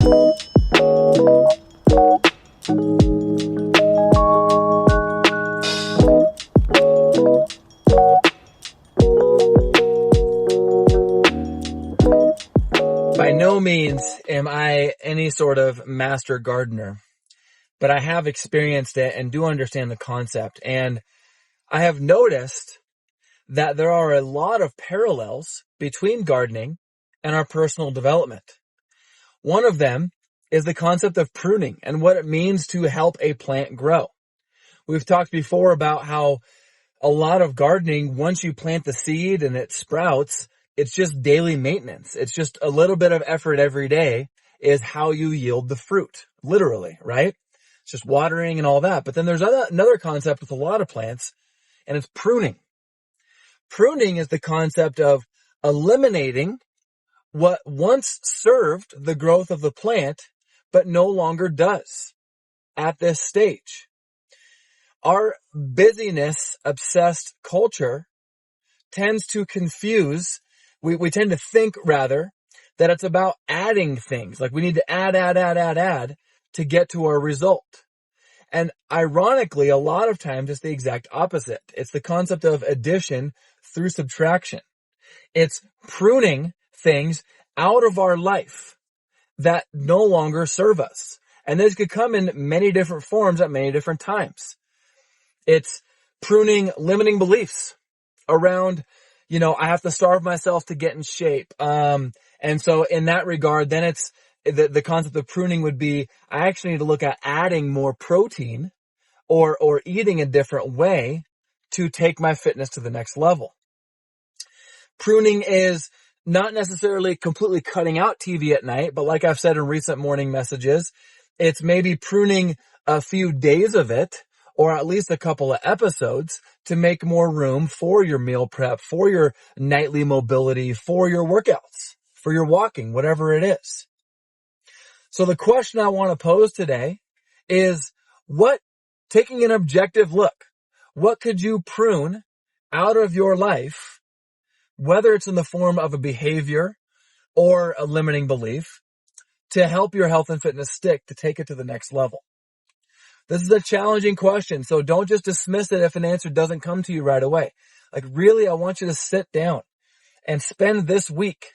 By no means am I any sort of master gardener, but I have experienced it and do understand the concept. And I have noticed that there are a lot of parallels between gardening and our personal development. One of them is the concept of pruning and what it means to help a plant grow. We've talked before about how a lot of gardening, once you plant the seed and it sprouts, it's just daily maintenance. It's just a little bit of effort every day is how you yield the fruit, literally, right? It's just watering and all that. But then there's another concept with a lot of plants, and it's pruning. Pruning is the concept of eliminating what once served the growth of the plant, but no longer does at this stage. Our busyness-obsessed culture tends to confuse, we tend to think rather, that it's about adding things. Like we need to add to get to our result. And ironically, a lot of times it's the exact opposite. It's the concept of addition through subtraction. It's pruning things out of our life that no longer serve us. And this could come in many different forms at many different times. It's pruning limiting beliefs around, I have to starve myself to get in shape. And so in that regard, then it's the concept of pruning would be, I actually need to look at adding more protein or eating a different way to take my fitness to the next level. Pruning is not necessarily completely cutting out TV at night, but like I've said in recent morning messages, it's maybe pruning a few days of it, or at least a couple of episodes to make more room for your meal prep, for your nightly mobility, for your workouts, for your walking, whatever it is. So the question I want to pose today is taking an objective look, what could you prune out of your life, whether it's in the form of a behavior or a limiting belief, to help your health and fitness stick to take it to the next level? This is a challenging question, so don't just dismiss it if an answer doesn't come to you right away. Like really, I want you to sit down and spend this week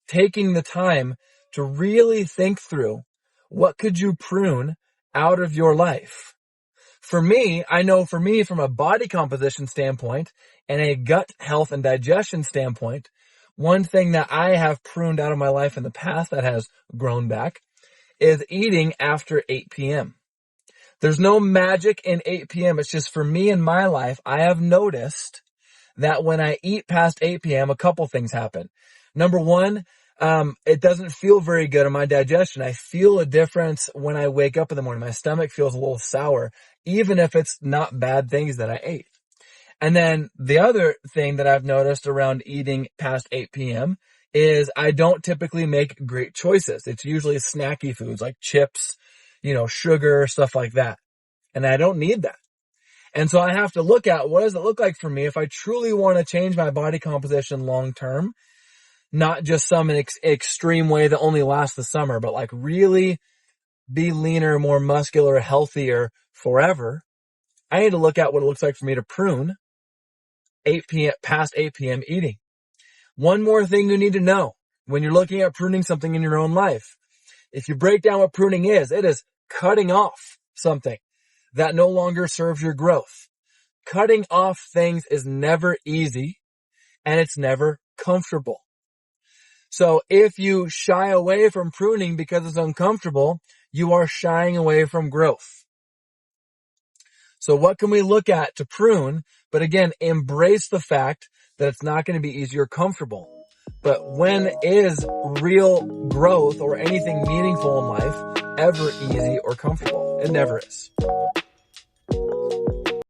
taking the time to really think through what could you prune out of your life. For me, from a body composition standpoint and a gut health and digestion standpoint, one thing that I have pruned out of my life in the past that has grown back is eating after 8 p.m. There's no magic in 8 p.m. It's just for me in my life, I have noticed that when I eat past 8 p.m., a couple things happen. Number one, it doesn't feel very good in my digestion. I feel a difference when I wake up in the morning. My stomach feels a little sour, even if it's not bad things that I ate. And then the other thing that I've noticed around eating past 8 p.m. is I don't typically make great choices. It's usually snacky foods like chips, sugar, stuff like that. And I don't need that. And so I have to look at what does it look like for me if I truly want to change my body composition long term, not just some extreme way that only lasts the summer, but like really be leaner, more muscular, healthier forever. I need to look at what it looks like for me to prune past 8 p.m. eating. One more thing you need to know when you're looking at pruning something in your own life. If you break down what pruning is, it is cutting off something that no longer serves your growth. Cutting off things is never easy and it's never comfortable. So if you shy away from pruning because it's uncomfortable, you are shying away from growth. So what can we look at to prune? But again, embrace the fact that it's not going to be easy or comfortable. But when is real growth or anything meaningful in life ever easy or comfortable? It never is.